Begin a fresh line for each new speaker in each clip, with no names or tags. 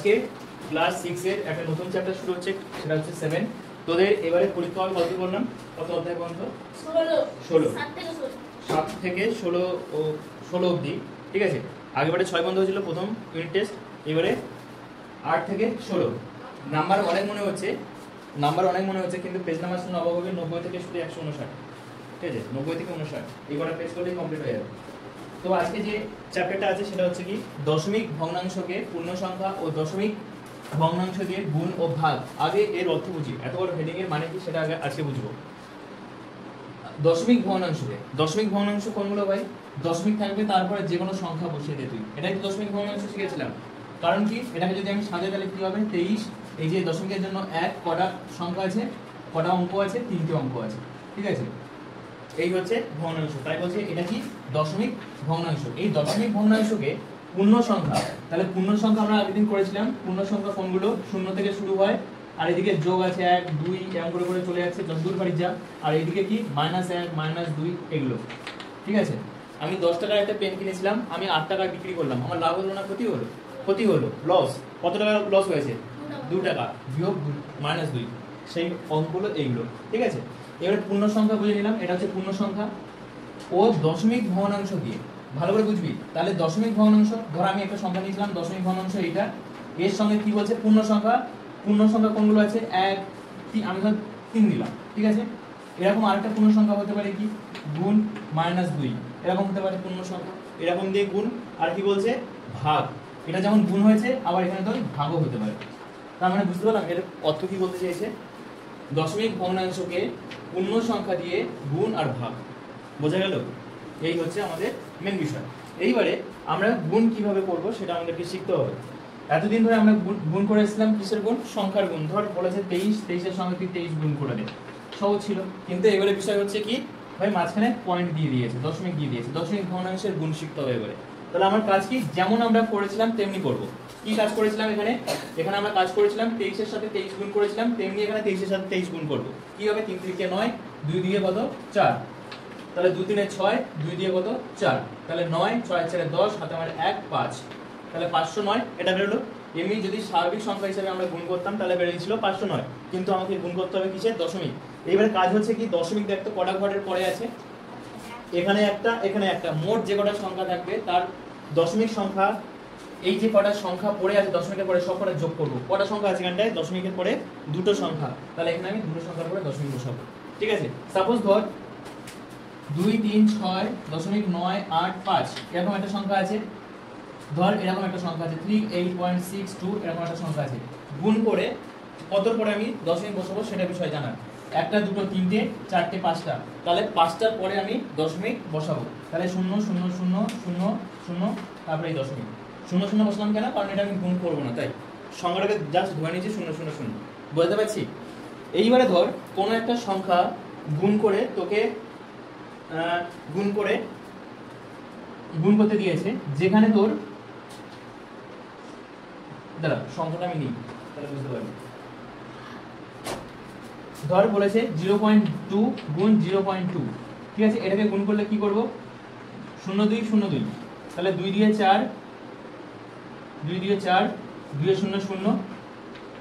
আজকে ক্লাস 6 এর একটা নতুন চ্যাপ্টার শুরু হচ্ছে, সেটা হচ্ছে 7। তোদের এবারে পরীক্ষা হবে কত বললাম, কত অধ্যায় পর্যন্ত? 16 7 থেকে 16 অবধি, ঠিক আছে। আগেবারে 6 বন্ধ হয়েছিল প্রথম ইউনিট টেস্ট, এবারে 8 থেকে 16। নাম্বার অনেক মনে হচ্ছে, কিন্তু পেজ নাম্বার শুনে অবাক হবে। 90 থেকে শুধু 159, ঠিক আছে, 90 থেকে 59 এই কটা পেজ করলেই কমপ্লিট হয়ে যাবে। তো আজকে যে চ্যাপ্টারটা আছে সেটা হচ্ছে কি, দশমিক ভগ্নাংশকে পূর্ণ সংখ্যা ও দশমিক ভগ্নাংশ দিয়ে গুণ ও ভাগ। আগে এর অর্থ বুঝি, এত বড় হেডিং এর মানে কি সেটা আজকে বুঝবো। দশমিক ভগ্নাংশ কোনগুলো ভাই? দশমিক থাকবে, তারপরে যে কোনো সংখ্যা বসিয়ে দে তুই। এটাই তো দশমিক ভগ্নাংশ শিখেছিলাম। কারণ কি, এটাকে যদি আমি সাজাই তাহলে কি হবে? 23। এই যে দশমিকের জন্য এক কটা সংখ্যা আছে, কটা অঙ্ক আছে? 3টে অঙ্ক আছে, ঠিক আছে। এই হচ্ছে ভগ্নাংশ, তাই বলছে এটা কি দশমিক ভগ্নাংশ। এই দশমিক ভগ্নাংশকে পূর্ণ সংখ্যা, তাহলে পূর্ণ সংখ্যা আমরা আগের দিন করেছিলাম। পূর্ণ সংখ্যা কোনগুলো? 0 থেকে শুরু হয়, আর এদিকে যোগ আছে 1 2 এরকম করে করে চলে যাচ্ছে যতদূর পারি যা। আর এইদিকে কি -1 -2 এগুলো, ঠিক আছে। আমি 10 টাকার একটা পেন কিনেছিলাম, আমি 8 টাকায় বিক্রি করলাম, আমার লাভ হলো না ক্ষতি হলো? ক্ষতি হলো, লস। কত টাকা লস হয়েছে? 2 টাকা বিয়োগ -2, সেই অঙ্কগুলো এইগুলো, ঠিক আছে। এবারে পূর্ণ সংখ্যা বুঝে নিলাম, এটা হচ্ছে পূর্ণ সংখ্যা ও দশমিক ভগ্নাংশ দিয়ে ভালো করে বুঝবি। তাহলে দশমিক ভগ্নাংশ, ধর আমি একটা সংখ্যা নিয়েছিলাম, দশমিক ভগ্নাংশ এইটা, এর সঙ্গে কি বলছে? পূর্ণ সংখ্যা। পূর্ণ সংখ্যা কোনগুলো আছে? 1 3, আমি ধর 3 দিলাম, ঠিক আছে। এরকম আরেকটা পূর্ণ সংখ্যা হতে পারে কি, গুণ -2, এরকম হতে পারে পূর্ণ সংখ্যা, এরকম দিয়ে গুণ। আর কি বলছে? ভাগ। এটা যেমন গুণ হয়েছে, আবার এখানে তো ভাগও হতে পারে। তার মানে বুঝতে পারলাম এর অর্থ কি বলতে চাইছে? দশমিক ভগ্নাংশকে পূর্ণ সংখ্যা দিয়ে গুণ আর ভাগ, বোঝা গেল? এই হচ্ছে আমাদের মেন বিষয়। এইবারে আমরা গুণ কিভাবে করব সেটা আমাদেরকে শিখতে হবে। এতদিন ধরে আমরা গুণ করে এসেছিলাম কিসের গুণ? সংখ্যার গুণ। ধর বলেছে 23 এর সঙ্গে তুই 23 গুণ করে দে, সহজ ছিল। কিন্তু এবারে বিষয় হচ্ছে কি ভাই, মাঝখানে পয়েন্ট দিয়ে দিয়েছে, দশমিক দিয়ে দিয়েছে, দশমিক ভগ্নাংশের গুণ শিখতে হবে এবারে। তাহলে আমার কাজ কি, যেমন আমরা করেছিলাম তেমনি করব। কি কাজ করেছিলাম এখানে? এখানে আমরা কাজ করেছিলাম 23 এর সাথে 23 গুণ করেছিলাম, তেমনি এখানে 23 এর সাথে 23 গুণ করব। কি হবে? 3 3 কে 9, 2 দিয়ে কত? 4। তাহলে 2 3 6, 2 দিয়ে কত? 4। তাহলে 9 6 4 10, হাতে আমার 1 5, তাহলে 509 এটা বেরোলো। এমনি যদি স্বাভাবিক সংখ্যা হিসেবে আমরা গুণ করতাম তাহলে বেরিয়েছিল 509, কিন্তু আমাকে গুণ করতে হবে কিসের? দশমিক। এইবারে কাজ হচ্ছে কি, দশমিক দেখতো কটা ঘরের পরে আছে? এখানে একটা, এখানে একটা, মোট যে কটা সংখ্যা থাকবে তার দশমিক সংখ্যা, এই যে কটা সংখ্যা পড়ে আছে দশমিকের পরে সব কটা যোগ করব। কটা সংখ্যা আছে এখানটায়? দশমিকের পরে দুটো সংখ্যা, তাহলে এখানে আমি দুটো সংখ্যার পরে দশমিক বসাবো, ঠিক আছে। সাপোজ ধর 2 3 6 দশমিক 9 8 5 এরকম একটা সংখ্যা আছে। ধর এরকম একটা সংখ্যা আছে 38.62 এরকম একটা সংখ্যা আছে। গুণ করে কতর পরে আমি দশমিক বসাবো সেটা বিষয় জানা। একটা, দুটো, তিনটে, চারটে, পাঁচটা, তাহলে পাঁচটার পরে আমি দশমিক বসাবো। তাহলে 0 0 0 0 0, তারপরে এই দশমিক। 0 0 বসলাম কেন? কারণ এটা আমি গুণ করবো না, তাই সংখ্যাটাকে জাস্ট ধরে নিয়েছি 0 0 0, বুঝতে পারছি। এইবারে ধর কোনো একটা সংখ্যা গুণ করে তোকে গুণ করতে দিয়েছে, যেখানে তোর, দাঁড়া সংখ্যাটা আমি নিই তাহলে বুঝতে পারবি। ধর বলেছে 0.2 গুণ 0.2, ঠিক আছে। এটাকে গুণ করলে কি করব? 0 2 0 2, তাহলে 2 দিয়ে 4, 2 দিয়ে 4, 2 এ 0 0,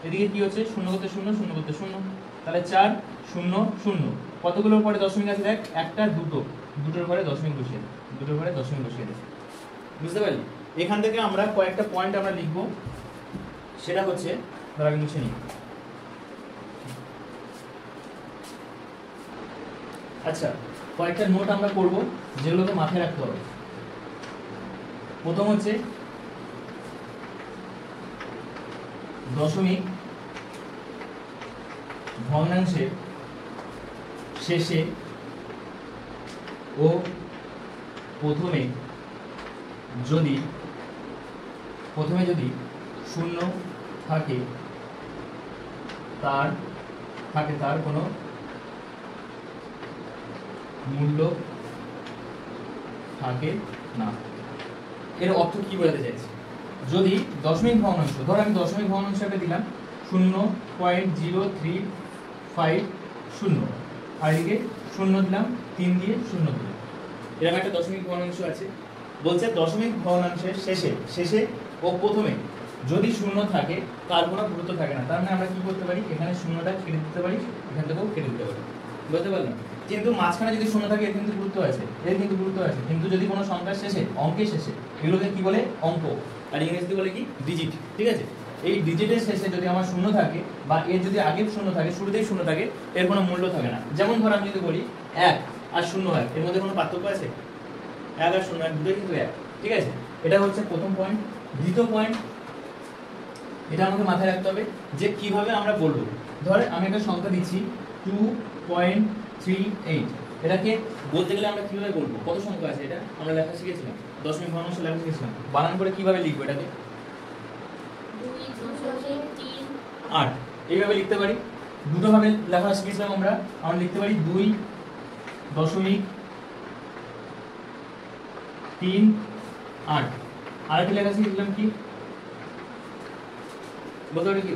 এদিকে কি হচ্ছে? 0 করতে 0 0 করতে 0, তাহলে 4 0 0। কতগুলোর পরে দশমিক আছে দেখ? একটা, দুটো, দুটোর পরে দশমিক বসিয়ে দে, দুটোর পরে দশমিক বসিয়ে দে, বুঝতে পারলি? এখান থেকে আমরা কয়েকটা পয়েন্ট আমরা লিখবো, সেটা হচ্ছে, ধর আগে মুছে নিই। আচ্ছা, কয়েকটা নোট আমরা করব যেগুলোকে মাথায় রাখতে হবে। প্রথম হচ্ছে দশমিক ভগ্নাংশের শেষে ও প্রথমে যদি 0 থাকে তার কোনো মূল্য থাকে না। এর অর্থ কি বলতে চাইছি? যদি দশমিক ভগ্নাংশ, ধর আমি দশমিক ভগ্নাংশ একটা দিলাম 0.0350, আর এদিকে 0 দিলাম, 3 দিয়ে 0 দিলাম, এরকম একটা দশমিক ভগ্নাংশ আছে। বলছে দশমিক ভগ্নাংশের শেষে ও প্রথমে যদি শূন্য থাকে তার কোনো গুরুত্ব থাকে না, তার মানে আমরা কি করতে পারি, এখানে শূন্যটা কেটে দিতে পারি, এখান থেকেও কেটে দিতে পারি, বুঝতে পারলাম। কিন্তু মাঝখানে যদি শূন্য থাকে এর কিন্তু গুরুত্ব আছে, এর কিন্তু গুরুত্ব আছে। কিন্তু যদি কোনো সংখ্যার শেষে, অঙ্কের শেষে, এগুলোকে কি বলে, অঙ্ক, আর ইংরেজিতে বলে কি, ডিজিট, ঠিক আছে। এই ডিজিটের শেষে যদি আমার শূন্য থাকে বা এর যদি আগে শূন্য থাকে, শুরুতেই শূন্য থাকে, এর কোনো মূল্য থাকে না। যেমন ধর আমি যদি বলি 1 আর 0 1, এর মধ্যে কোনো পার্থক্য আছে? 1 আর 0 দুটোই কিন্তু 1, ঠিক আছে। এটা হচ্ছে প্রথম পয়েন্ট। দ্বিতীয় পয়েন্ট, এটা আমাকে মাথায় রাখতে হবে যে কিভাবে আমরা বলবো। ধর আমি একটা সংখ্যা দিচ্ছি 2.38, এটাকে বলতে গেলে আমরা কিভাবে বলবো, কত সংখ্যা আছে এটা আমরা লেখা শিখেছিলাম, দশমিক ভগ্নাংশ লেখা শিখেছিলাম, বানান করে কিভাবে লিখবো এটাকে, 8 এইভাবে লিখতে পারি। দুটো ভাবে লেখা শিখেছিলাম আমরা লিখতে পারি 2.38। আর একটা লেখা শিখেছিলাম কি, বলতে পারি কি,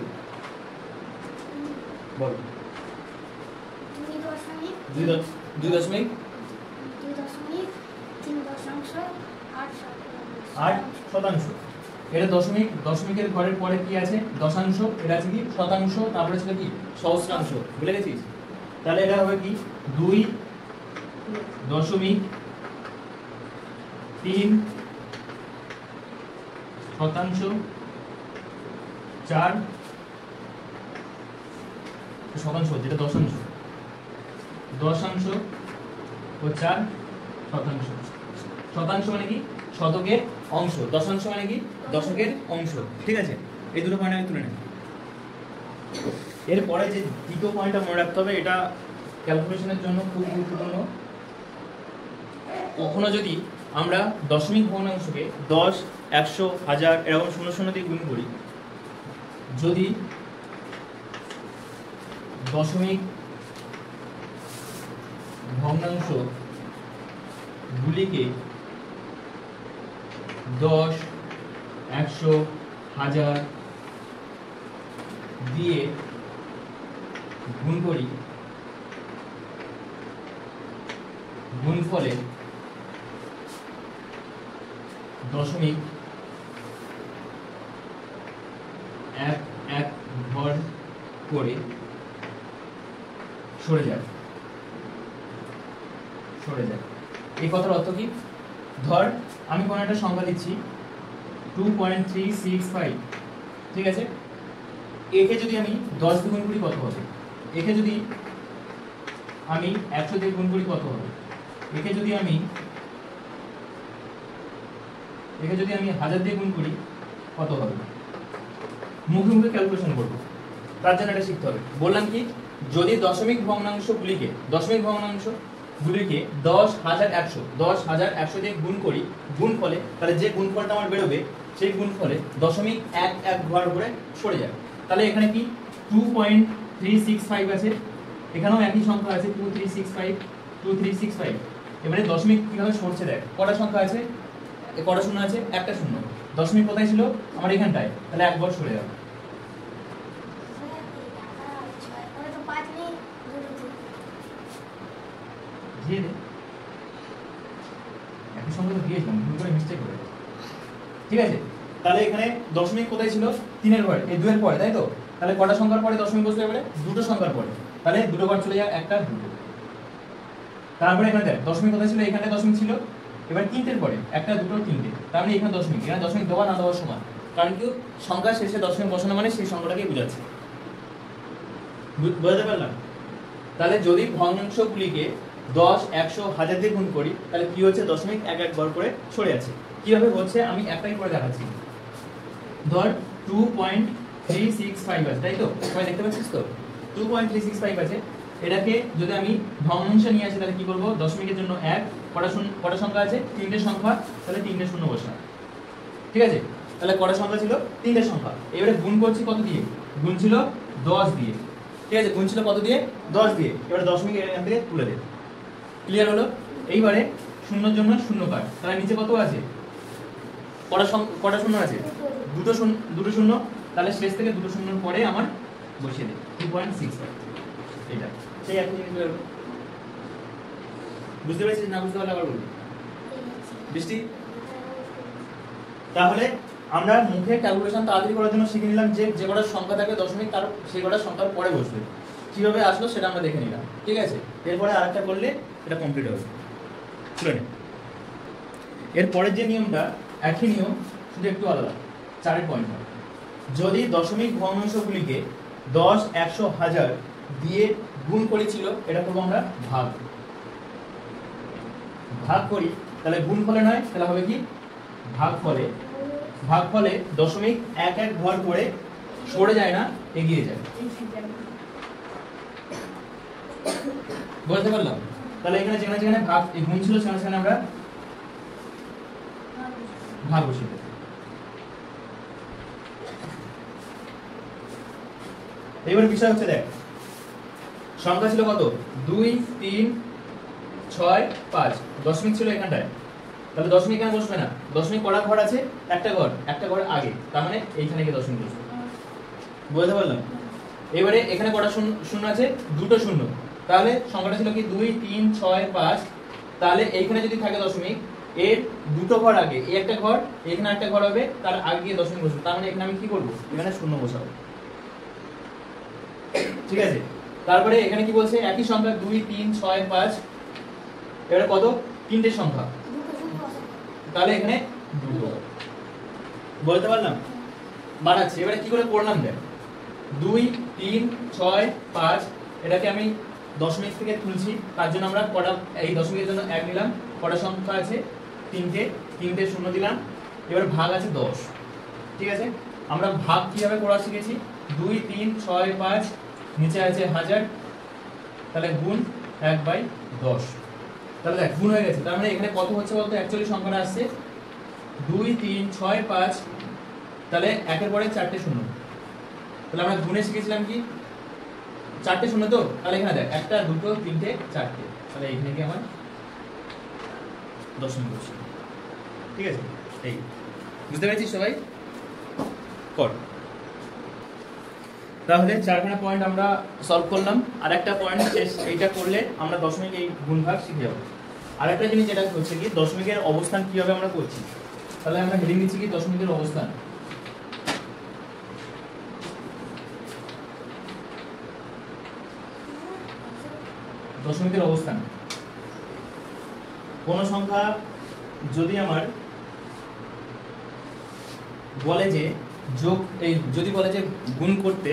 বল, 2.8। এটা দশমিক, দশমিকের ঘরের পরে কি আছে, দশাংশ, এটা আছে কি শতাংশ, তারপরে ছিল কি সহস্রাংশ, ভুলে গেছিস? তাহলে এটা হবে কি 2.3 শতাংশ 4 শতাংশ, যেটা দশাংশ, দশাংশ ও 4 শতাংশ। শতাংশ মানে কি, শতকের অংশ, দশাংশ মানে কি দশকের অংশ, ঠিক আছে। এই দুটো পয়েন্ট আমি তুলে নেব। এরপরে যে দ্বিতীয় পয়েন্টটা মনে রাখতে হবে, এটা ক্যালকুলেশনের জন্য খুব গুরুত্বপূর্ণ। কখনো যদি আমরা দশমিক ভগ্নাংশকে 10, 100, 1000 এরকম 0 দিয়ে গুণ করি, যদি দশমিক ভগ্নাংশ গুলিকে 10, 100, 1000 দিয়ে গুণ করি, গুণফলে দশমিক 1 1 ঘর করে সরে যায়। এই কথার অর্থ কি, ধর আমি কোনো একটা সংখ্যা দিচ্ছি 2.365, ঠিক আছে। একে যদি আমি 10 দিয়ে গুণ করি কত হবে, একে যদি আমি 100 দিয়ে গুণ করি কত হবে, একে যদি আমি 1000 দিয়ে গুণ করি কত হবে, মুখে মুখে ক্যালকুলেশন করবো, তার জন্য এটা শিখতে হবে। বললাম কি, যদি দশমিক ভগ্নাংশগুলিকে 10,100 দিয়ে গুণ করি, গুণফলে, তাহলে যে গুণফলটা আমার বেরোবে সেই গুণফলে দশমিক 1 1 ঘর করে সরে যাবে। তাহলে এখানে কি 2.365 আছে, এখানেও একই সংখ্যা আছে 2365। এবারে দশমিক কিভাবে সরছে দেখ, কটা সংখ্যা আছে, কটা শূন্য আছে, একটা শূন্য, দশমিক কোথায় ছিল আমার এখানটায়, তাহলে এক ঘর সরে যাবে। একই সঙ্গে তো দিয়েছিলাম, ভুল করে মিস্টেক করে, ঠিক আছে। তাহলে এখানে দশমিক কোথায় ছিল, 3 এর পরে, এই 2 এর পরে, তাই তো। তাহলে কটা সংখ্যার পরে দশমিক বসবে, এবারে দুটো সংখ্যার পরে, তাহলে দুটো ঘর চলে যায়, একটা দুটো। তারপরে এখানে দেখ দশমিক কোথায় ছিল, এখানে দশমিক ছিল, এবার 3টের পরে একটা দুটো 3টে, তার মানে এখানে দশমিক, এখানে দশমিক দেওয়া না দেওয়ার সমান, কারণ কি সংখ্যার শেষে দশমিক বসানো মানে সেই সংখ্যাটাকে বোঝাচ্ছে, বুঝতে পারলাম। তাহলে যদি ভগ্নাংশগুলিকে 10, 100, 1000 দিয়ে গুণ করি, তাহলে কি হচ্ছে, দশমিক 1 1 ঘর করে সরে আছে। কিভাবে হচ্ছে আমি একটাই করে দেখাচ্ছি। ধর 2.365 আছে, তাই তো, সবাই দেখতে পাচ্ছিস তো, 2.365 আছে। এটাকে যদি আমি ভগ্নাংশে নিয়ে আসি, তাহলে কি করব, দশমিকের জন্য 1, কটা সংখ্যা আছে, 3টে সংখ্যা, তাহলে 3টে শূন্য বসাই, ঠিক আছে। তাহলে কটা সংখ্যা ছিল, 3টে সংখ্যা। এবারে গুণ করছি কত দিয়ে, গুণ ছিল 10 দিয়ে, ঠিক আছে, গুণ ছিল কত দিয়ে, 10 দিয়ে। এবারে দশমিক এখান থেকে তুলে দে, ক্লিয়ার হলো। এইবারে শূন্যর জন্য শূন্য কাট, তাহলে নিচে কত আছে, কটা শূন্য আছে, দুটো শূন্য, তাহলে শেষ থেকে দুটো শূন্যর পরে আমার বসিয়ে দে 2.65, এটা সেই একই জিনিস বের হলো। বুঝতে পেরেছিস, না বুঝতে পারলে আবার বলবি বৃষ্টি। তাহলে আমরা মুখে ক্যালকুলেশন তাড়াতাড়ি করার জন্য শিখে নিলাম যে যে কটা সংখ্যা থাকবে দশমিক তার সেই কটা সংখ্যার পরে বসবে। কিভাবে আসলো সেটা আমরা দেখে নিলাম, ঠিক আছে। এরপরে আরেকটা করলে এটা কমপ্লিট হবে। শুনে নে, এরপরের যে নিয়মটা একই নিয়ম, শুধু একটু আলাদা। 4 পয়েন্ট, যদি দশমিক ভগ্নাংশগুলিকে 10, 100, 1000 দিয়ে গুণ করেছিল, এটা করবো আমরা ভাগ। ভাগ করি তাহলে গুণ ফলে নয়, তাহলে হবে কি ভাগ ফলে। ভাগ ফলে দশমিক এক এক ঘর করে সরে যায় না, এগিয়ে যায়। বলতে পারলাম? তাহলে এখানে যেখানে যেখানে ভাগ গুণ ছিল সেখানে সেখানে আমরা ভাগ বসিয়ে দেব। এবার বিষয় হচ্ছে, দেখ সংখ্যা ছিল কত, 2, 3, 6, 5, দশমিক ছিল এখানটায়, তাহলে দশমিক এখানে বসবে না। দশমিক কটা ঘর আছে, একটা ঘর আগে, তার মানে এইখানে গিয়ে দশমিক বসবে। বুঝতে পারলাম? এবারে এখানে কটা শূন্য আছে, দুটো শূন্য, তাহলে সংখ্যাটা ছিল কি 2, 3, 6, 5, তাহলে এইখানে যদি থাকে দশমিক, এর দুটো ঘর আগে, এই একটা ঘর, এখানে একটা ঘর হবে, তার আগে গিয়ে দশমিক বসবে। তার মানে এখানে আমি কি করবো, এখানে শূন্য বসাবো, ঠিক আছে। তারপরে এখানে কি বলছে, একই সংখ্যা 2, 3, 6, 5, এবারে কত, তিনটে সংখ্যা, তাহলে এখানে দুটো। বলতে পারলাম? বানাচ্ছি, এবারে কি করে করলাম দেখ, 2, 3, 6, 5, এটাকে আমি দশমিক থেকে তুলছি, তার জন্য আমরা কটা, এই দশমিকের জন্য 1 নিলাম, কটা সংখ্যা আছে, তিনটে শূন্য দিলাম, এবার ভাগ আছে 10, ঠিক আছে। আমরা ভাগ কিভাবে করা শিখেছি, 2, 3, 6, 5, নিচে আছে 1000, তাহলে গুণ 1/10, তাহলে দেখ গুণ হয়ে গেছে। তার মানে এখানে কত হচ্ছে বলতো, অ্যাকচুয়ালি সংখ্যাটা আসছে 2, 3, 6, 5, তাহলে একের পরে 4টে শূন্য, তাহলে আমরা গুণে শিখেছিলাম কি 4টে শূন্য, তো তাহলে এখানে দেখ 1, 2, 3, 4টে, তাহলে এখানে কি আমার দশমিক বসে, ঠিক আছে। এই বুঝতে পেরেছিস সবাই? কর। তাহলে 4খানা পয়েন্ট আমরা সলভ করলাম। আর একটা পয়েন্ট শেষ, এইটা করলে আমরা দশমিক এই গুণভাগ শিখে যাবো। আরেকটা জিনিস যেটা হচ্ছে কি, দশমিকের অবস্থান কিভাবে আমরা করছি, তাহলে আমরা হেডিং দিচ্ছি কি দশমিকের অবস্থান। দশমিকের অবস্থান, কোন সংখ্যা যদি আমার বলে যে যোগ, এই যদি বলে যে গুণ করতে,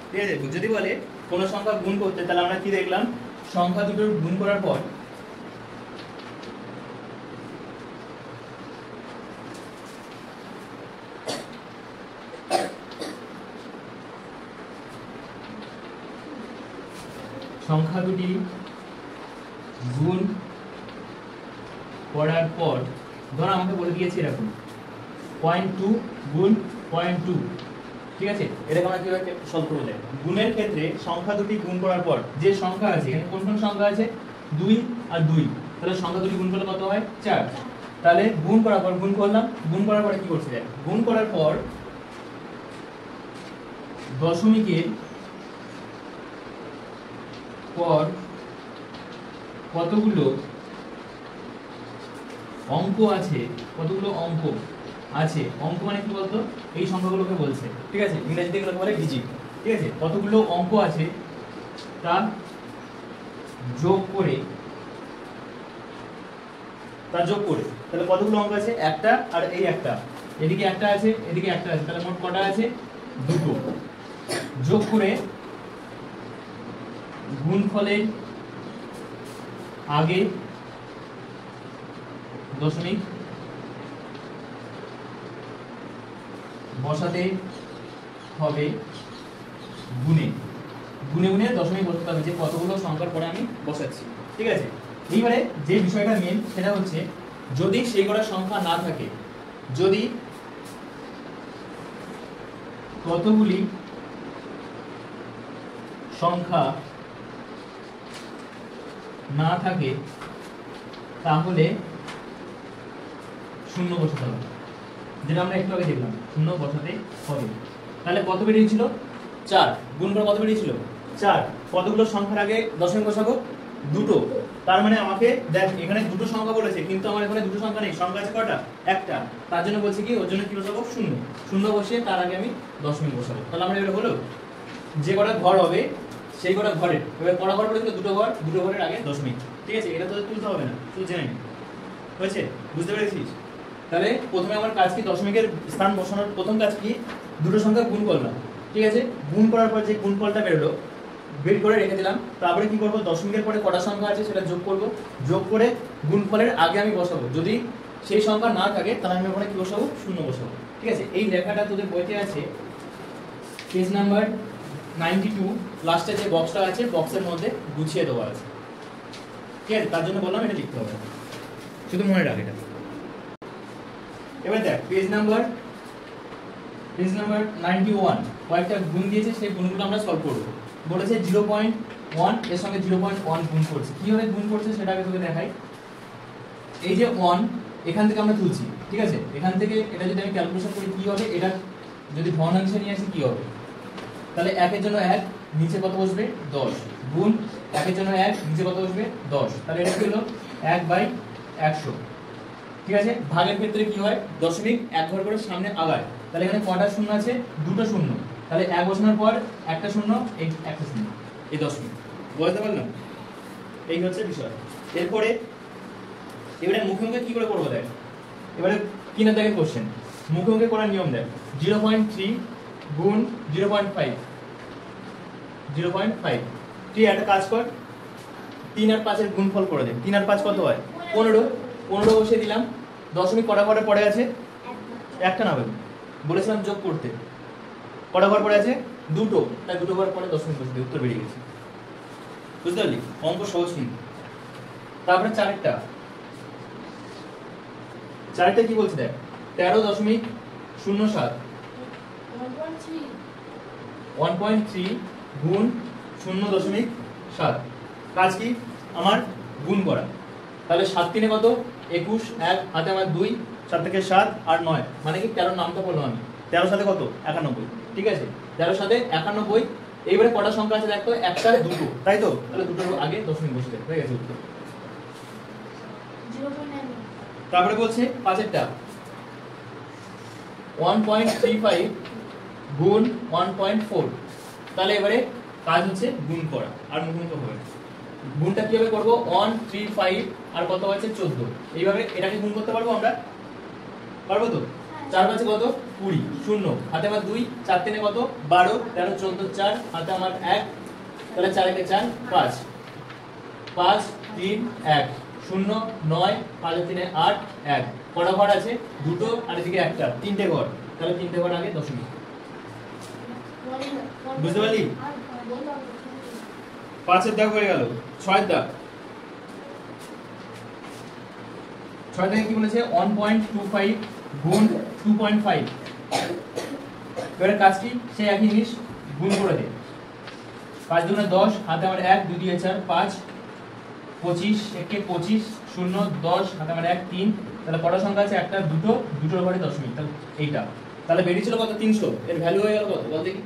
ঠিক আছে, যদি বলে কোন সংখ্যা গুণ করতে, তাহলে আমরা কি দেখলাম, সংখ্যা দুটোর গুণ করার পর সংখ্যা দুটি গুণ করার পর, ধর আমাকে বলে দিয়েছে এরকম 0.2 গুণ 0.2, ঠিক আছে। এরকম আমরা কিভাবে সলভ করব, দেখ গুণের ক্ষেত্রে সংখ্যা দুটি গুণ করার পর যে সংখ্যা আছে, এখানে কোন কোন সংখ্যা আছে, 2 আর 2, তাহলে সংখ্যা দুটি গুণ করলে কত হয়, 4। তাহলে গুণ করার পর, গুণ করলাম, গুণ করার পরে কি করছি, দেখ গুণ করার পর দশমিকের পর কতগুলো অঙ্ক আছে, কতগুলো অঙ্ক আছে, অঙ্ক মানে কি বলতো, এই সংখ্যাগুলোকে বলছে, ঠিক আছে, ইংরেজিতে এগুলোকে বলে ডিজিট, ঠিক আছে। কতগুলো অঙ্ক আছে তা যোগ করে, তাহলে কতগুলো অঙ্ক আছে, একটা আর এই একটা, এদিকে একটা আছে, এদিকে একটা আছে, তাহলে মোট কটা আছে, দুটো, যোগ করে গুণফলের আগে দশমিক বসাতে হবে, গুণে গুণে দশমিক বসাতে হবে, যে কতগুলো সংখ্যার পরে আমি বসাচ্ছি, ঠিক আছে। এইবারে যে বিষয়টা মেন সেটা হচ্ছে, যদি সেই কটা সংখ্যা না থাকে, যদি কতগুলি সংখ্যা না থাকে, তাহলে শূন্য বসাতে হবে, যেটা আমরা একটু আগে দেখলাম, শূন্য বসাতে হবে। তাহলে কত বেরিয়েছিল? 4 গুণ করে কত বেরিয়েছিল? 4। কতগুলো সংখ্যার আগে দশমিক বসাবো? দুটো। তার মানে আমাকে দেখ এখানে দুটো সংখ্যা বলেছে, কিন্তু আমার এখানে দুটো সংখ্যা নেই, সংখ্যা আছে কটা? একটা। তার জন্য বলছি কি, ওর জন্য কি বসাবো? শূন্য। শূন্য বসিয়ে তার আগে আমি দশমিক বসাবো। তাহলে আমরা এবারে হলো যে কটা ঘর হবে সেই কটা ঘরের, এবার কটা ঘর বলেছিল? দুটো ঘর, দুটো ঘরের আগে দশমিক। ঠিক আছে, এটা তোদের তুলতে হবে না, তুই জেনে নি। হয়েছে? বুঝতে পেরেছিস? তাহলে প্রথমে আমার কাজ কি? দশমিকের স্থান বসানোর প্রথম কাজ কি? দুটো সংখ্যা গুণ করলাম। ঠিক আছে, গুণ করার পর যে গুণফলটা বেরোলো বের করে রেখে দিলাম। তারপরে কি করব? দশমিকের পরে কটা সংখ্যা আছে সেটা যোগ করব, যোগ করে গুণফলের আগে আমি বসাবো। যদি সেই সংখ্যা না থাকে তাহলে আমি ওখানে কি বসাবো? শূন্য বসাবো। ঠিক আছে, এই লেখাটা তোদের বইতে আছে পেজ নাম্বার 92, লাস্টে যে বক্সটা আছে বক্সের মধ্যে গুছিয়ে দেওয়া আছে। ঠিক আছে, তার জন্য বললাম এটা লিখতে হবে, শুধু মনে রাখ এটা। এবার দেখ পেজ নাম্বার 91 কয়েকটা গুণ দিয়েছে, সেই গুণগুলো আমরা সলভ করব। বলেছে 0.1 এর সঙ্গে 0.1 গুণ করছে। কিভাবে গুণ করছে সেটা আগে তোকে দেখাই। এই যে 1 এখান থেকে আমরা তুলছি, ঠিক আছে, এখান থেকে এটা যদি আমি ক্যালকুলেশন করি কি হবে, এটা যদি ভগ্নাংশে নিয়ে আসি কি হবে? তাহলে 1 এর জন্য 1, নিচে কত বসবে? 10 গুণ 1 এর জন্য 1, নিচে কত বসবে? 10। তাহলে এটা কি হলো? 1/100। ঠিক আছে, ভাগের ক্ষেত্রে কি হয়? দশমিক এক ঘর করে সামনে আগায়। তাহলে এখানে কটা শূন্য আছে? দুটো শূন্য। তাহলে 1 বসানোর পর একটা শূন্য, এই একটা শূন্য, এই দশমিক। বুঝতে পারলাম? এই হচ্ছে বিষয়। এরপরে এবারে মুখে মুখে কি করে করবো দেখ। এবারে কিনা দেখে কোশ্চেন, মুখে মুখে করার নিয়ম দেখ। 0.3 গুণ 0.5, 0.5। তুই একটা কাজ কর, 3 আর 5 এর গুণফল করে দে। 3 আর 5 কত হয়? 15। 15 বসিয়ে দিলাম। দশমিক কটা ঘরে পড়ে আছে? একটা না, বলেছিলাম যোগ করতে। কটা ঘর পড়ে আছে? দুটো। তাই দুটো ঘর পরে দশমিক বসিয়ে দিয়ে উত্তর বেরিয়ে গেছে। বুঝতে পারলি? অঙ্ক সহজ কিন্তু। তারপরে চারেরটা কি বলছে দেখ, 13.07 1.3 গুণ 0.7। কাজ কি? আমার গুণ করা। তাহলে 7 3 কত? 21, 1 হাতে আমার 2, 7 থেকে 7 আর 9, মানে কি 13 নামটা বললাম আমি। 13 সাথে কত? 91। ঠিক আছে, 13 সাথে 91। এইবারে কটা সংখ্যা আছে দেখো? একটা, দুটো, তাই তো? তাহলে দুটোর আগে দশমিক বসে দেখ, হয়ে গেছে উত্তর। তারপরে বলছে পাঁচেরটা 1.35 গুণ 1.4। তাহলে এবারে কাজ হচ্ছে গুণ করা, আর মুখোমুখি হবে না। গুণটা কিভাবে করব? 135 আর কত আছে? 14। এইভাবে এটাকে গুণ করতে পারবো আমরা? পারবো তো? 4 5 কত? 20, শূন্য হাতে আমার 2, 4 3 কত? 12, 13 14 4 হাতে আমার 1, তাহলে 4 1 4 5, 5 3 1 0 9 5 3 8 1। কটা ঘর আছে? দুটো, আর এদিকে একটা, তিনটে ঘর। তাহলে তিনটে ঘর আগে দশমিক। বুঝতে পারলি? 5 এর দাগ হয়ে গেল। 6 এর দাগ, 6 দাগে কি বলেছে? 1.25 গুণ 2.5। এবারে কাজ কি? সেই একই জিনিস, গুণ করে দে। 5 দুগুণে 10, হাতে আমার 1, 2 দিয়ে 4 5, 25 একে 25 0 10 হাতে আমার 1 3। তাহলে কটা সংখ্যা আছে? একটা, দুটো, দুটোর ঘরে দশমিক। তাহলে এইটা, তাহলে বেরিয়েছিল কত? 300। এর ভ্যালু হয়ে গেল কত বল দেখি?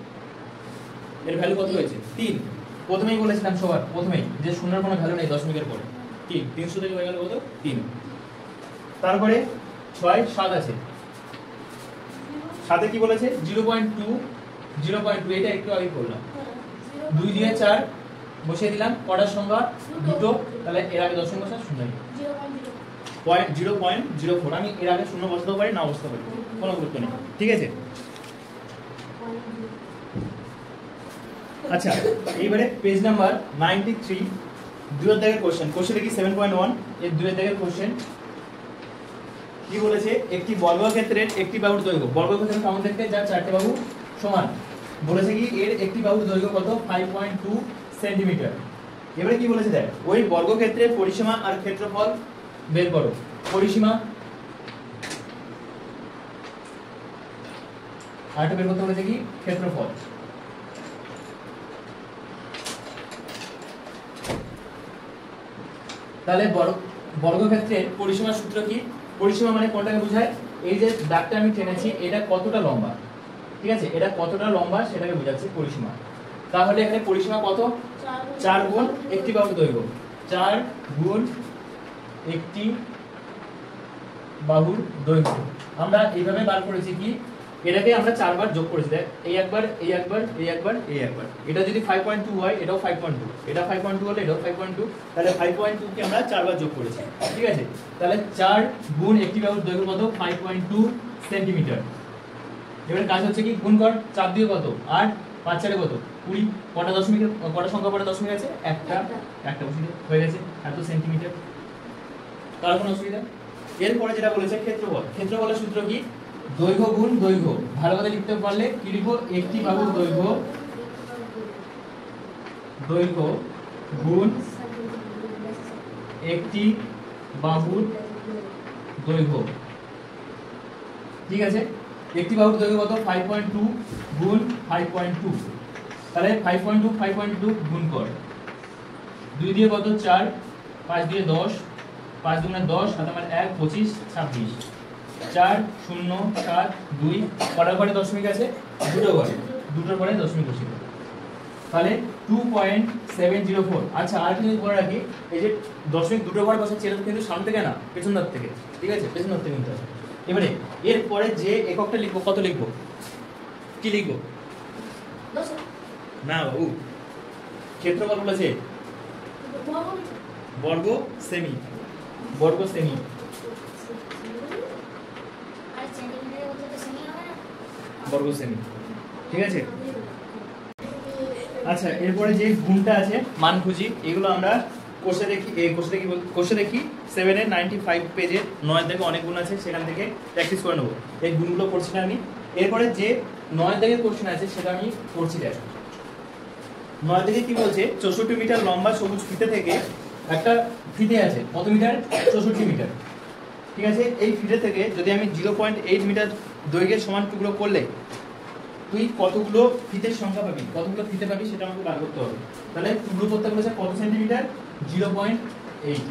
এর ভ্যালু কত হয়েছে? 3। প্রথমেই বলেছিলাম সবার প্রথমেই যে শূন্যের কোনো ভ্যালু নেই দশমিকের পরে। 3, 300 থেকে হয়ে গেল কত? 3। তারপরে 6 7 আছে, সাথে কি বলেছে? 0.2 0.2, এটা একটু আগে করলাম। 2 দিয়ে 4 বসিয়ে দিলাম। কটার সংখ্যা? দুটো। তাহলে এর আগে দশমিক বসা? শূন্য। 0.04। আমি এর আগে শূন্য বসাতেও পারি, না বসাতে পারি, কোনো গুরুত্ব নেই। ঠিক আছে, আচ্ছা এইবারে পেজ নাম্বার 93, 2 এর দাগের কোশ্চেন। কোশ্চেন কি? 7.1 এর 2 এর দাগের কোশ্চেন কি বলেছে? একটি বর্গক্ষেত্রের একটি বাহুর দৈর্ঘ্য, বর্গক্ষেত্রের কেমন দেখতে? যার চারটে বাহু সমান। বলেছে কি এর একটি বাহুর দৈর্ঘ্য কত? 5.2 সেন্টিমিটার। এবারে কি বলেছে দেখ, ওই বর্গক্ষেত্রের পরিসীমা আর ক্ষেত্রফল বের করো। পরিসীমা আর একটা বের করতে বলেছে কি? ক্ষেত্রফল। তাহলে বর্গক্ষেত্রের পরিসীমার সূত্র কি? পরিসীমা মানে কোনটাকে বোঝায়? এই যে দাগটা আমি টেনেছি এটা কতটা লম্বা, ঠিক আছে, এটা কতটা লম্বা সেটাকে বোঝাচ্ছে পরিসীমা। তাহলে এখানে পরিসীমা কত, 4 গুণ একটি বাহুর দৈর্ঘ্য, 4 গুণ একটি বাহুর দৈর্ঘ্য। আমরা এইভাবে বার করেছি কি, এটাকে আমরা 4 বার যোগ করেছি, দেখ এই একবার, এই একবার, এই একবার, এই একবার। এটা যদি 5.2 হয় এটাও 5.2, এটা 5.2 হলে এটাও 5.2, তাহলে 5.2 কে আমরা 4 বার যোগ করেছি, ঠিক আছে। তাহলে 4 গুণ একটি বাহুর দৈর্ঘ্য কত, 5.2 সেন্টিমিটার। এবারে কাজ হচ্ছে কি, গুণ কর, 4 দিয়ে কত 8, 5 4 কত 20, কটা দশমিক, কটা সংখ্যা পরে দশমিক আছে, একটা বসিয়ে হয়ে গেছে এত সেন্টিমিটার। তার কোনো অসুবিধা। এরপরে যেটা বলেছে ক্ষেত্রফল, ক্ষেত্রফলের সূত্র কি, দৈর্ঘ্য গুণ দৈর্ঘ্য। ভালো করে লিখতে পারলে কি লিখবো, একটি বাহুর দৈর্ঘ্য, দৈর্ঘ্য গুণ একটি বাহুর দৈর্ঘ্য, ঠিক আছে। একটি বাহুর দৈর্ঘ্য কত, 5.2 গুণ 5.2, তাহলে 5.2 5.2 গুণ কর, 2 দিয়ে কত 4, 5 দিয়ে 10, 5 দুগুণে 10, 7 মানে 1, 25, 26, 4 0 7 2, কটার পরে দশমিক আছে, দুটো ঘরে, দুটোর পরে দশমিক বসিয়ে, তাহলে 2.704। আচ্ছা আর কি বলে রাখি, এই যে দশমিক দুটো ঘরে বসাচ্ছি এটা কিন্তু সামনে থেকে না, পেছন দিক থেকে, ঠিক আছে, পেছন দিক থেকে নিতে হবে। এবারে এরপরে যে এককটা লিখবো, কত লিখবো, কি লিখবো, না বাবু, ক্ষেত্রফল বলেছে বর্গ সেমি, বর্গ সেমি, বর্গ সেমি, ঠিক আছে। আচ্ছা এরপরে যে গুণটা আছে মান খুঁজি, এগুলো আমরা কোষে দেখি, কোষে দেখি 7 এর 95 পেজের 9 থেকে অনেক গুণ আছে, সেখান থেকে প্র্যাকটিস করে নেবো, এই গুণগুলো করছি না আমি। এরপরে যে 9 থেকে কোশ্চেন আছে সেটা আমি করছি। দেখ 9 থেকে কি বলছে, 64 মিটার লম্বা সবুজ ফিতে থেকে একটা ফিতে আছে, কত মিটার, 64 মিটার, ঠিক আছে। এই ফিতে থেকে যদি আমি 0.8 মিটার দৈর্ঘ্যের সমান টুকরো করলে তুই কতগুলো ফিতের সংখ্যা পাবি, কতগুলো ফিতে পাবি সেটা আমাকে বার করতে হবে। তাহলে টুকরো করতে বলেছে কত সেন্টিমিটার, 0.8,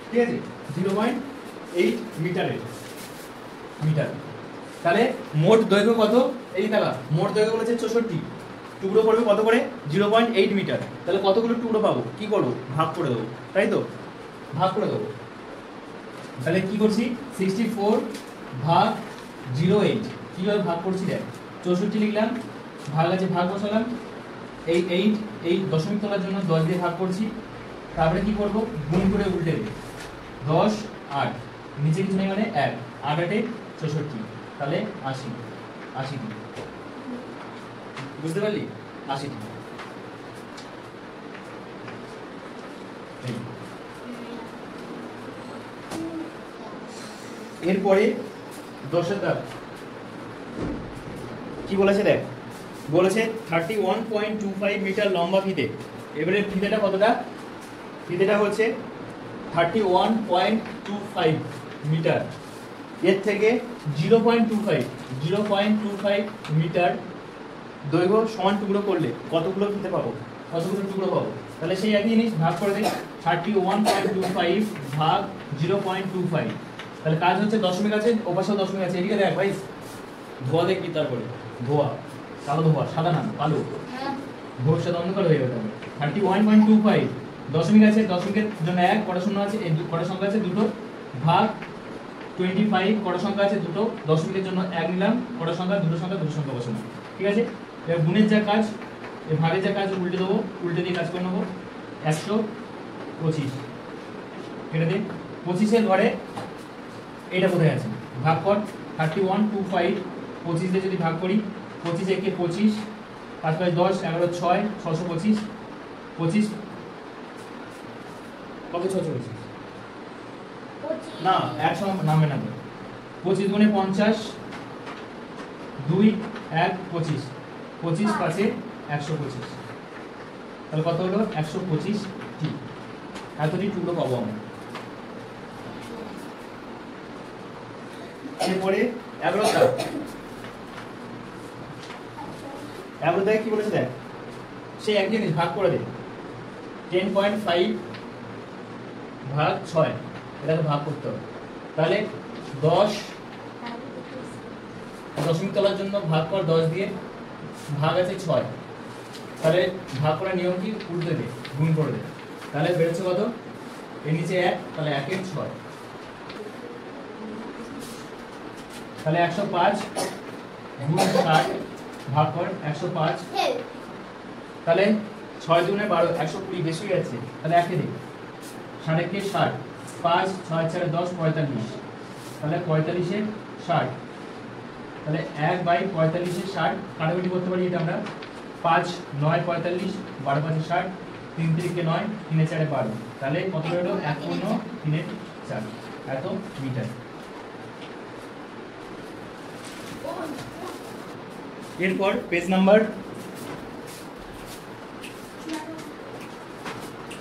ঠিক আছে, 0.8 মিটারের, মিটার। তাহলে মোট দৈর্ঘ্য কত, এই দেখা মোট দৈর্ঘ্য বলেছে 64, টুকরো করবে কত করে, 0.8 মিটার। তাহলে কতগুলো টুকরো পাবো, কি করবো, ভাগ করে দেবো, তাই তো, ভাগ করে দেবো। তাহলে কি করছি, 64 ভাগ 0.8, কিভাবে ভাগ করছি দেখ, 64 লিখলাম, ভাগ আছে ভাগ বসালাম, এই 8 এই দশমিক তোলার জন্য 10 দিয়ে ভাগ করছি, তারপরে কি করব, গুণ করে উল্টে দেব, 10 8, নিচে কিছু নেই মানে 1, 8 8 64, তাহলে 80, 80, বুঝতে পারলি, 80। এরপরে 10-এর দাগ কি বলেছে দেখ, বলেছে 31.25 মিটার লম্বা ফিতে। এবারে ফিতেটা কতটা, ফিতেটা হচ্ছে 31.25 মিটার, এর থেকে 0.25 মিটার দৈর্ঘ্য সমান টুকরো করলে কতগুলো ফিতে পাবো, কতগুলো টুকরো পাবো। তাহলে সেই একই জিনিস ভাগ করে দিই, 31.25 ভাগ 0.25, তাহলে কাজ হচ্ছে দশমিক আছে, ওপাশেও দশমিক আছে, এদিকে দেখ ভাই, ধোয়া দেখবি, তারপরে ধোয়া, কালো ধোয়া, সাদা না কালো, ভোর সাদা অন্ধকার হয়ে গেল। 31.25 দশমিক আছে, দশমিকের জন্য 1, কটা শূন্য আছে, এই কটা সংখ্যা আছে দুটো, ভাগ 25, কটা সংখ্যা আছে দুটো, দশমিকের জন্য 1 নিলাম, কটা সংখ্যা, দুটো সংখ্যা বসানো, ঠিক আছে। এবার গুণের যা কাজ, এই ভাগের যা কাজ উল্টে দেবো, উল্টে দিয়ে কাজ করে নেবো, 125 কেটে দিই, 25-এর ঘরে এটা কোথায় আছে, ভাগ কর, 31.25 25 দিয়ে যদি ভাগ করি, 25 একে 25, 5 5 10, 11 6, 625, 25 কত, 625 না 100 নামে না তো, 25 গুণে 50, 2 1 25, 25 5 125, তাহলে কত হলো, 125 টি, এতটি টুকরো পাবো আমরা। এরপরে 11 কি বলেছে দেখ, সেই এক জিনিস ভাগ করে দে, 10.5 ভাগ 6, এটাকে ভাগ করতে হবে। তাহলে 10 দশমিক তলার জন্য ভাগ কর 10 দিয়ে, ভাগ আছে 6, তাহলে ভাগ করার নিয়ম কি, উল্টে দে, গুণ করে দে, তাহলে বেরোচ্ছে কত, এর নিচে 1, তাহলে 1 এর 6, তাহলে 105 গুণ 60 ভাগ কর 105, তাহলে 6 দুগুণে 12, 120 বেশি হয়ে যাচ্ছে, তাহলে 1 এ দে, 60 কে 60, 5 6 4 10 45, তাহলে 45 এ 60, তাহলে 1/45 এ 60 কাটাকুটি করতে পারি এটা আমরা, 5 9 45, 12 5 60, 3 3 কে 9, 3 4 12, তাহলে কত হলো 1 পূর্ণ 3 এর 4 এত মিটার। এরপর পেজ নাম্বার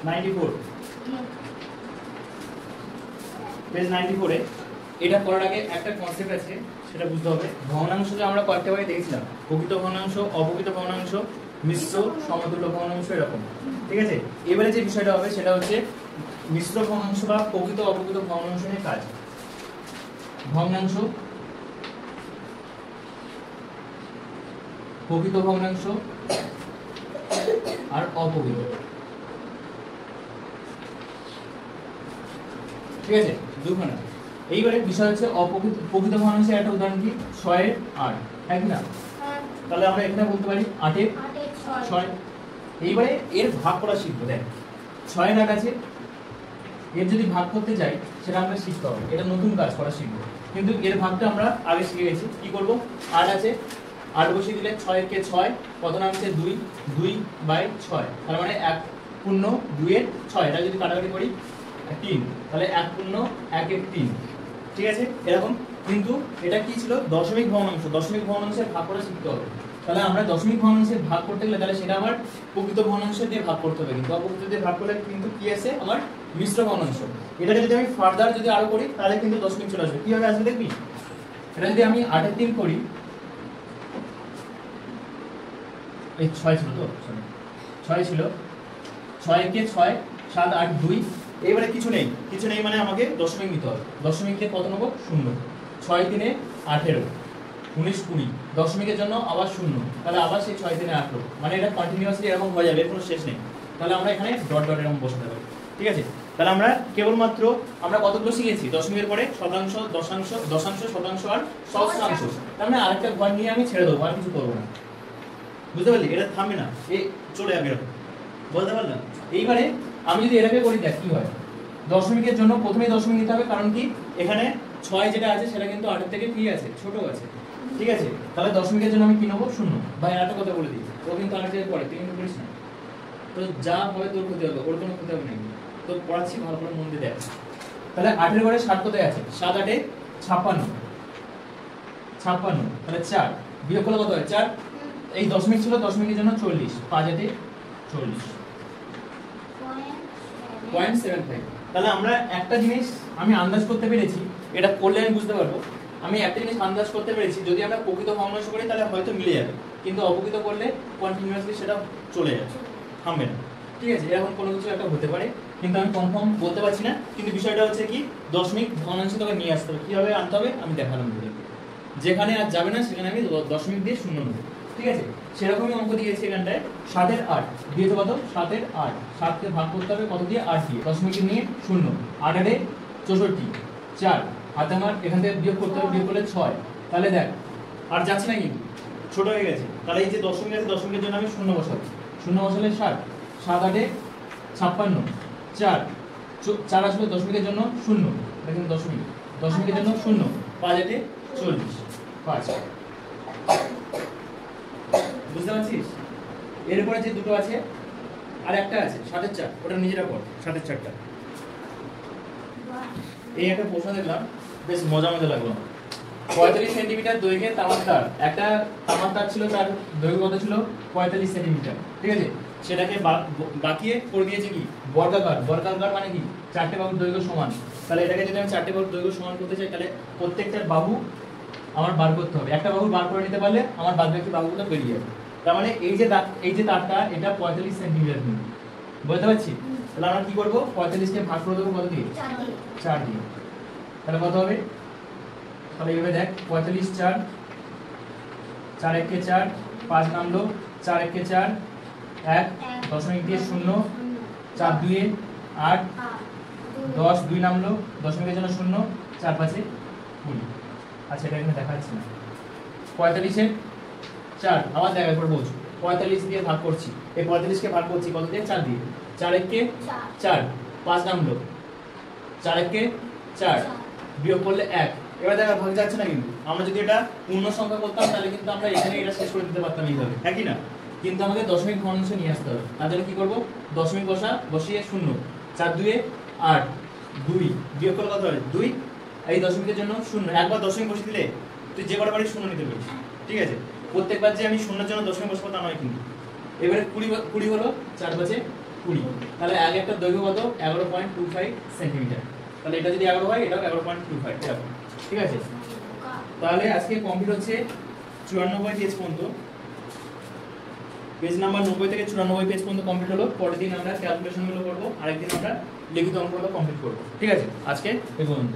94, পেজ 94 এ এটা করার আগে একটা কনসেপ্ট আছে, সেটা বুঝতে হবে। ভগ্নাংশ যে আমরা কয়েকটা ভাবে দেখেছিলাম, প্রকৃত ভগ্নাংশ, অপ্রকৃত ভগ্নাংশ, মিশ্র, সমতুল্য ভগ্নাংশ, এরকম, ঠিক আছে। এবারে যে বিষয়টা হবে সেটা হচ্ছে মিশ্র ভগ্নাংশ বা প্রকৃত অপ্রকৃত ভগ্নাংশ নিয়ে কাজ। ভগ্নাংশ, প্রকৃত ভগ্নাংশ আর অপ্রকৃত, ঠিক আছে, দুখানা। এইবারে বিষয় হচ্ছে প্রকৃত ভগ্নাংশের একটা উদাহরণ কি, 6 এর 8, তাই না? তাহলে আমরা এখানে বলতে পারি 8 এর 6। এইবারে এর ভাগ করা শিখবো। দেখ 6 এর 8 আছে, এর যদি ভাগ করতে যাই সেটা আমরা শিখতে হবে, এটা নতুন কাজ করা শিখবো। কিন্তু এর ভাগটা আমরা আগে শিখে গেছি। কি করব, 8 আছে, 8 বসিয়ে দিলে 6 কে 6, কত নামছে 2, 2/6, তার মানে 1 পূর্ণ 2 এর 6, এটা যদি কাটাকাটি করি 3, তাহলে 1 পূর্ণ 1 এর 3, ঠিক আছে, এরকম। কিন্তু এটা কি ছিল, দশমিক ভগ্নাংশ, দশমিক ভগ্নাংশের ভাগ করা শিখতে হবে। তাহলে আমরা দশমিক ভগ্নাংশের ভাগ করতে গেলে তাহলে সেটা আমার প্রকৃত ভগ্নাংশ দিয়ে ভাগ করতে হবে, কিন্তু অপ্রকৃত দিয়ে ভাগ করলে কিন্তু কি আছে, আমার মিশ্র ভগ্নাংশ। এটাকে যদি আমি ফার্দার যদি আরো করি তাহলে কিন্তু দশমিক চলে আসবে। কিভাবে আসবে দেখবি, এটা যদি আমি 8 এর 3 করি, এই 6 ছিল তো, 6 ছিল, 6 কে 6, 7 8 2, এইবারে কিছু নেই, কিছু নেই মানে আমাকে দশমিক নিতে হবে। দশমিক দিয়ে কত নেবো, 0, 6 3 18, 19 20, দশমিকের জন্য আবার 0, তাহলে আবার সেই 6 3 18, মানে এটা কন্টিনিউয়াসলি এরকম হয়ে যাবে, এর কোনো শেষ নেই। তাহলে আমরা এখানে ডট ডট এরকম বসাতে পারি, ঠিক আছে। তাহলে আমরা কেবলমাত্র আমরা কতগুলো শিখেছি, দশমিকের পরে শতাংশ, দশাংশ, দশাংশ, শতাংশ আর সহস্রাংশ। তার মানে আরেকটা ঘর নিয়ে আমি ছেড়ে দেবো, আর কিছু করবো না, বুঝতে পারলি? এটা থামবে না, এই চলে যাবে এরকম, বলতে পারলাম। এইবারে আমি যদি এটাকে করি, দেখ কি হয়। দশমিকের জন্য প্রথমেই দশমিক নিতে হবে, কারণ কি এখানে 6 যেটা আছে সেটা কিন্তু 8 থেকে কি আছে, ছোট আছে, ঠিক আছে। তাহলে দশমিকের জন্য আমি কি নেবো, 0। ভাই একটা কথা বলে দিই, ও কিন্তু 8 থেকে পড়ে, তুই কিন্তু করিস না, তো যা হবে তোর ক্ষতি হবে, ওর কোনো ক্ষতি হবে না, তো পড়াচ্ছি ভালো করে মন দিয়ে দেখ। তাহলে 8 এর ঘরে 7 কোথায় আছে, 7 8 এ 56, 56, তাহলে 4 বিয়োগ করলে কত হয়, 4। এই দশমিক ছিল, দশমিকের জন্য 40, 5 8 এ 40, 0.75। তাহলে আমরা একটা জিনিস আমি আন্দাজ করতে পেরেছি, এটা করলে আমি বুঝতে পারবো। আমি একটা জিনিস আন্দাজ করতে পেরেছি, যদি আমরা প্রকৃত ভগ্নাংশ করি তাহলে হয়তো মিলে যাবে, কিন্তু অপ্রকৃত করলে কন্টিনিউয়াসলি সেটা চলে যাবে, থামবে না, ঠিক আছে। এরকম কোনো কিছু একটা হতে পারে, কিন্তু আমি কনফার্ম বলতে পারছি না। কিন্তু বিষয়টা হচ্ছে কি, দশমিক ভগ্নাংশ তোকে নিয়ে আসতে হবে, কিভাবে আনতে হবে আমি দেখালাম তোদেরকে। যেখানে আর যাবে না সেখানে আমি দশমিক দিয়ে 0 নেবো, ঠিক আছে। সেরকমই অঙ্ক দিয়েছি এখানটায়, 7 এর 8 দিয়েছে কত, 7 এর 8, 7 কে ভাগ করতে হবে কত দিয়ে, 8 দিয়ে, দশমিকে নিয়ে 0, 8 8 এ 64, 4 হাতে আমার এখান থেকে বিয়োগ করতে হবে, বিয়োগ করলে 6, তাহলে দেখ আর যাচ্ছে না, কিন্তু ছোট হয়ে গেছে। তাহলে এই যে দশমিক আছে, দশমিকের জন্য আমি 0 বসাবো, 0 বসালে 7, 7 8 এ 56, 4 4 আসলে দশমিকের জন্য 0, দেখুন দশমিক, দশমিকের জন্য 0, 5 8 এ 40, 5, বুঝতে পারছিস? এরপরে যে দুটো আছে আর একটা আছে 7 এর 4, ওটা নিজেরা কর, 7 এর 4টা। এই একটা প্রশ্ন দেখলাম, বেশ মজা মজা লাগলো। 45 সেন্টিমিটার দৈর্ঘ্যের তামার তার, একটা তামার তার ছিল, তার দৈর্ঘ্য কত ছিল, 45 সেন্টিমিটার, ঠিক আছে। সেটাকে বাকিয়ে করে দিয়েছে কি, বর্গাকার। বর্গাকার মানে কি, 4টে বাহুর দৈর্ঘ্য সমান। তাহলে এটাকে যদি আমি 4টে বাহুর দৈর্ঘ্য সমান করতে চাই, তাহলে প্রত্যেকটার বাহু আমার বার করতে হবে। একটা বাহু বার করে নিতে পারলে আমার বাদবাকি বাহুগুলো বেরিয়ে যাবে। তার মানে এই যে তারটা, এটা 45 সেন্টিমিটার, বুঝতে পারছি? তাহলে আমরা কি করব, 45 কে ভাগ করে দেবো কত দিয়ে, 4 দিয়ে। তাহলে কত হবে, তাহলে এইভাবে দেখ, 45 4 4 একে 4, 5 নামলো, 4 একে 4, 1 দশমিক দিয়ে 0, 4 2 8, 10 2 নামলো, দশমিকের জন্য 0, 4 5 20। আচ্ছা এটা এখানে দেখা যাচ্ছে না। 45 এর 4 আবার দেখা একবার বলছি, 45 দিয়ে ভাগ করছি, এই 45 কে ভাগ করছি কত দিয়ে? 4 দিয়ে। 4 একে 4, 5 নামলো, 4 একে 4, বিয়োগ করলে 1। এবার দেখা ভাগ যাচ্ছে না, কিন্তু আমরা যদি এটা পূর্ণ সংখ্যা করতাম তাহলে কিন্তু আমরা এখানে এটা শেষ করে দিতে পারতাম এইভাবে, হ্যাঁ কি না? কিন্তু আমাদের দশমিক ভগ্নাংশ নিয়ে আসতে হবে। তার জন্য কি করব? দশমিক বসিয়ে 0, 4 2 8, 2 বিয়োগ করলে কত হবে? 2। এই দশমিকের জন্য 0, একবার দশমিক বসিয়ে দিলে তুই যে কটা পারিস 0 নিতে পারিস, ঠিক আছে? প্রত্যেকবার যে আমি 0 এর জন্য দশমিক বসাবো তা নয় কিন্তু। এবারে 20 হলো, 4 5 20, তাহলে আগে একটা দৈর্ঘ্য কত? 11.25 সেন্টিমিটার। তাহলে এটা যদি 11 হয় এটাও 11.25 এরকম, ঠিক আছে? তাহলে আজকে কমপ্লিট হচ্ছে 94 পেজ পর্যন্ত, পেজ নাম্বার 90 থেকে 94 পেজ পর্যন্ত কমপ্লিট হলো। পরের দিন আমরা ক্যালকুলেশনগুলো করবো, আরেকদিন আমরা লিখিত অঙ্কগুলো কমপ্লিট করবো, ঠিক আছে? আজকে এই পর্যন্ত।